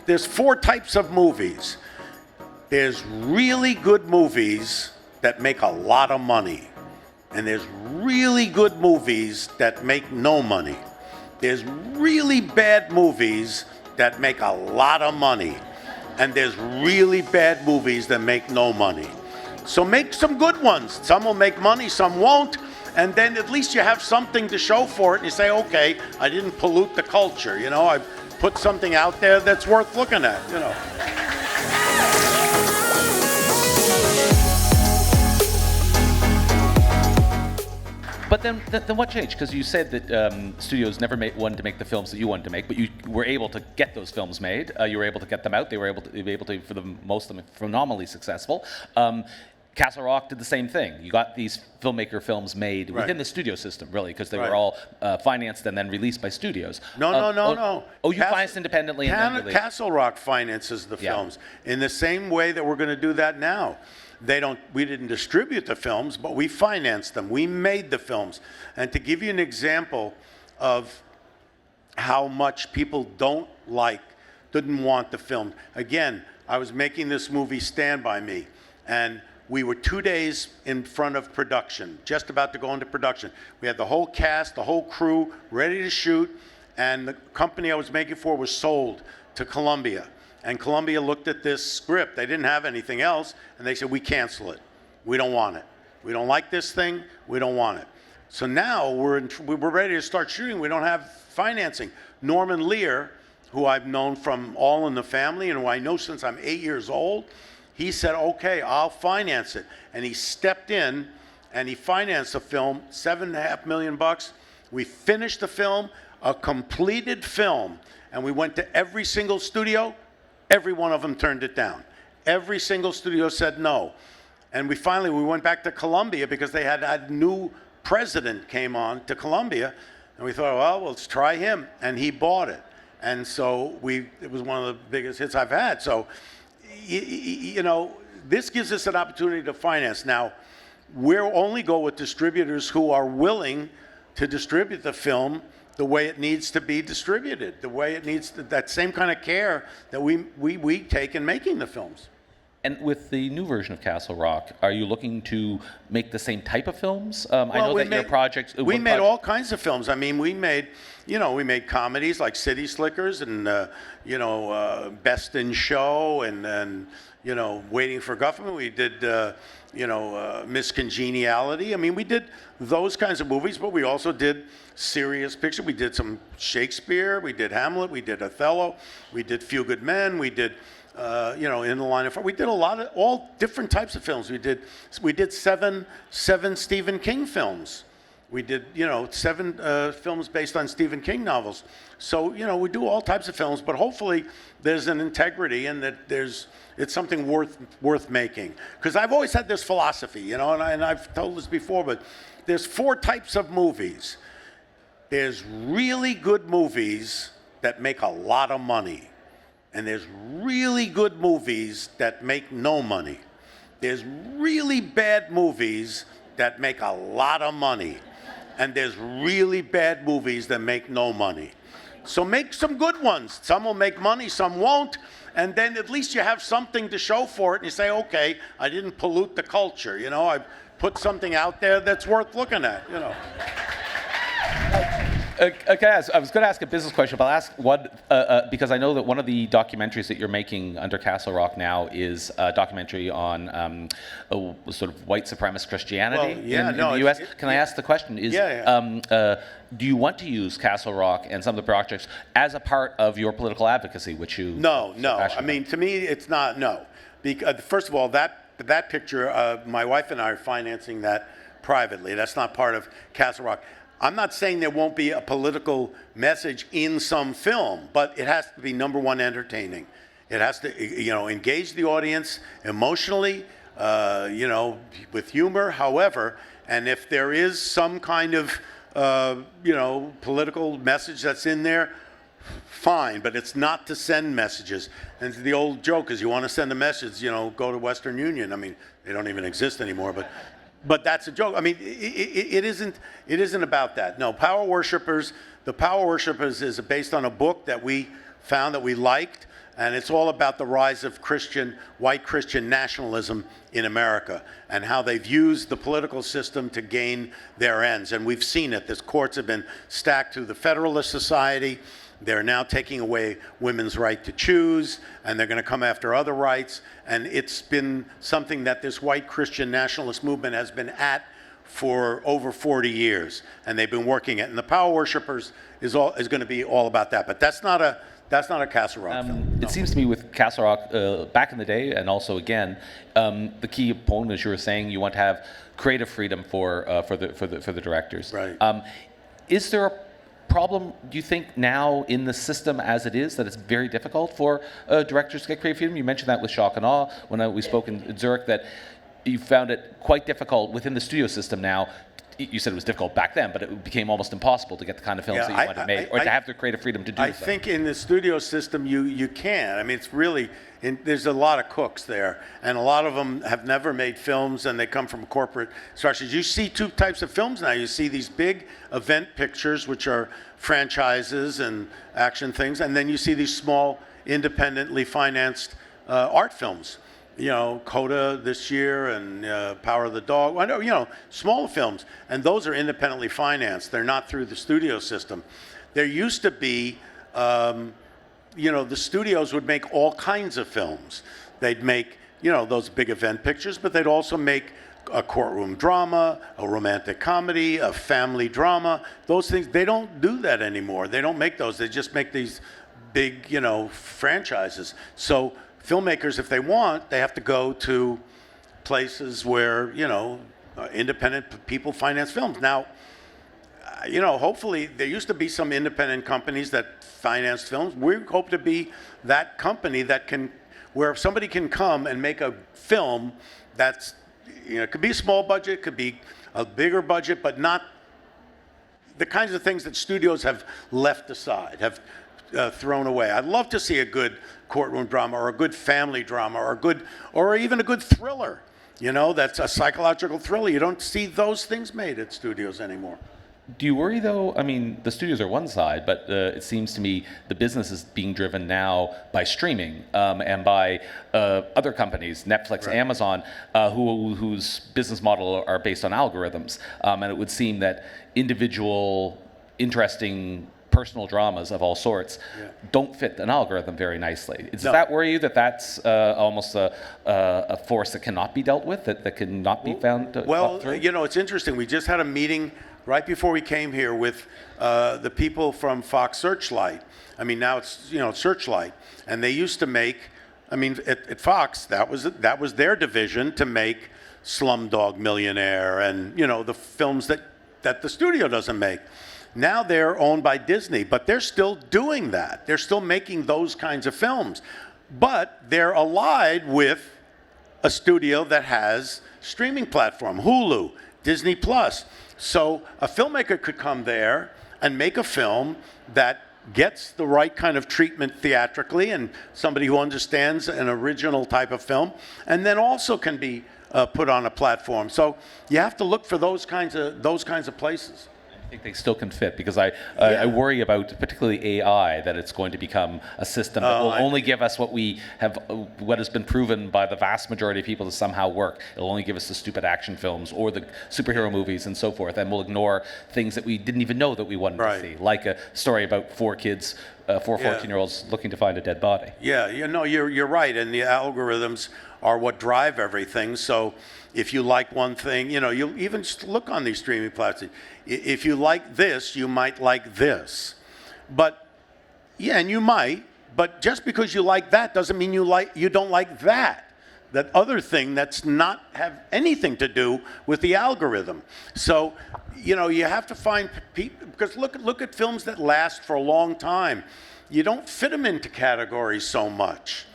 there's four types of movies. There's really good movies that make a lot of money. And there's really good movies that make no money. There's really bad movies that make a lot of money. And there's really bad movies that make no money. So make some good ones. Some will make money, some won't. And then at least you have something to show for it. And you say, okay, I didn't pollute the culture. You know, I put something out there that's worth looking at, you know. But then what changed? Because you said that studios never wanted to make the films that you wanted to make, but you were able to get those films made. You were able to get them out. They were able to for the most of them, phenomenally successful. Castle Rock did the same thing. You got these filmmaker films made within the studio system, really, because they were all financed and then released by studios. No. Oh, you financed independently and then released. Castle Rock finances the films in the same way that we're going to do that now. We didn't distribute the films, but we financed them. We made the films. And to give you an example of how much people didn't want the film. Again, I was making this movie Stand By Me, and we were 2 days in front of production, just about to go into production. We had the whole cast, the whole crew ready to shoot, and the company I was making for was sold to Columbia. And Columbia looked at this script. They didn't have anything else, and they said, we cancel it. We don't want it. We don't like this thing. We don't want it. So now we're ready to start shooting. We don't have financing. Norman Lear, who I've known from All in the Family and who I know since I'm 8 years old, he said, okay, I'll finance it. And he stepped in and he financed the film, $7.5 million. We finished the film, a completed film, and we went to every single studio. Every one of them turned it down. Every single studio said no. And we went back to Columbia because they had a new president came on to Columbia. And we thought, well, let's try him. And he bought it. And so it was one of the biggest hits I've had. So, you know, this gives us an opportunity to finance. Now, we'll only go with distributors who are willing to distribute the film the way it needs to be distributed, the way it needs that same kind of care that we take in making the films. And with the new version of Castle Rock, are you looking to make the same type of films? I know that your projects... We made all kinds of films. I mean, we made comedies like City Slickers and, Best in Show and Waiting for Government. We did, Miss Congeniality. I mean, we did those kinds of movies, but we also did serious picture. We did some Shakespeare. We did Hamlet. We did Othello. We did Few Good Men. We did... In the Line of Fire. We did a lot of all different types of films. We did seven Stephen King films. We did 7 films based on Stephen King novels. So we do all types of films, but hopefully there's an integrity and that it's something worth making. Because I've always had this philosophy, and I've told this before, but there's 4 types of movies. There's really good movies that make a lot of money. And there's really good movies that make no money. There's really bad movies that make a lot of money. And there's really bad movies that make no money. So make some good ones. Some will make money, some won't. And then at least you have something to show for it. And you say, okay, I didn't pollute the culture. I put something out there that's worth looking at, Okay, I was going to ask a business question, but I'll ask one, because I know that one of the documentaries that you're making under Castle Rock now is a documentary on sort of white supremacist Christianity in the U.S. Can I ask the question? Do you want to use Castle Rock and some of the projects as a part of your political advocacy, which you... No. I mean, to me, it's not, no. Because, first of all, that picture, my wife and I are financing that privately. That's not part of Castle Rock. I'm not saying there won't be a political message in some film, but it has to be, number one, entertaining. It has to, engage the audience emotionally, with humor, however, and if there is some kind of, political message that's in there, fine, but it's not to send messages. And the old joke is you want to send a message, go to Western Union. I mean, they don't even exist anymore, but that's a joke. I mean, it isn't about that. No, The Power Worshippers is based on a book that we found that we liked, And it's all about the rise of white Christian nationalism in America and how they've used the political system to gain their ends. And we've seen it. The courts have been stacked through the Federalist Society. They're now taking away women's right to choose, and they're going to come after other rights. And it's been something that this white Christian nationalist movement has been at for over 40 years. And they've been working it. And the Power Worshippers is going to be all about that. But that's not a Castle Rock film. It seems to me with Castle Rock, back in the day, and also again, the key component, as you were saying, you want to have creative freedom for the directors. Right. Is there a problem, do you think, now in the system as it is, that it's very difficult for directors to get creative freedom? You mentioned that with Shock and Awe when we spoke in Zurich, that you found it quite difficult within the studio system now. You said it was difficult back then, but it became almost impossible to get the kind of films that you wanted to make, or to have the creative freedom to do so. I think in the studio system you can. I mean, it's really, there's a lot of cooks there, and a lot of them have never made films, and they come from corporate structures. You see two types of films now. You see these big event pictures, which are franchises and action things, and then you see these small, independently financed art films. You know, Coda this year and Power of the Dog. I know, you know, small films, and those are independently financed. They're not through the studio system. There used to be, you know, the studios would make all kinds of films. They'd make, you know, those big event pictures, but they'd also make a courtroom drama, a romantic comedy, a family drama. Those things, they don't do that anymore. They don't make those. They just make these big, you know, franchises. So filmmakers, if they want, they have to go to places where, you know, independent people finance films. Now, you know, hopefully there used to be some independent companies that financed films. We hope to be that company that can, where somebody can come and make a film that's, you know, it could be a small budget, it could be a bigger budget, but not the kinds of things that studios have left aside, have thrown away. I'd love to see a good courtroom drama or a good family drama or even a good thriller. You know, that's a psychological thriller. You don't see those things made at studios anymore. Do you worry, though? I mean, the studios are one side, but it seems to me the business is being driven now by streaming and by other companies, Netflix, right, Amazon, whose business model are based on algorithms. And it would seem that individual, interesting personal dramas of all sorts don't fit an algorithm very nicely. Does that worry you, that that's almost a force that cannot be dealt with, that cannot be found to Well, through? You know, it's interesting. We just had a meeting right before we came here with the people from Fox Searchlight. I mean, now it's, you know, Searchlight. And they used to make, I mean, at Fox, that was their division, to make Slumdog Millionaire and, you know, the films that the studio doesn't make. Now they're owned by Disney, but they're still doing that. They're still making those kinds of films. But they're allied with a studio that has streaming platform, Hulu, Disney Plus. So a filmmaker could come there and make a film that gets the right kind of treatment theatrically, and somebody who understands an original type of film, and then also can be put on a platform. So you have to look for those kinds of places. I think they still can fit, because I worry about particularly AI, that it's going to become a system that will only give us what has been proven by the vast majority of people to somehow work. It'll only give us the stupid action films or the superhero movies and so forth, and we'll ignore things that we didn't even know that we wanted to see, like a story about four 14-year-olds looking to find a dead body. Yeah, you know, you're right, and the algorithms are what drive everything. So if you like one thing, you know, you'll even look on these streaming platforms. If you like this, you might like this. But, yeah, and you might, but just because you like that doesn't mean you don't like that other thing that's not have anything to do with the algorithm. So, you know, you have to find people, because look at films that last for a long time. You don't fit them into categories so much.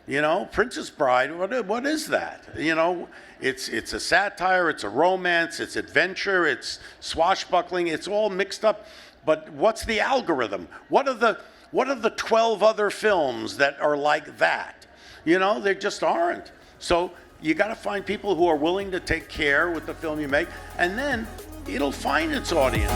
You know, Princess Bride, what is that? You know, it's a satire, it's a romance, it's adventure, it's swashbuckling, it's all mixed up. But what's the algorithm? What are the 12 other films that are like that? You know, they just aren't. So you got to find people who are willing to take care with the film you make, and then it'll find its audience.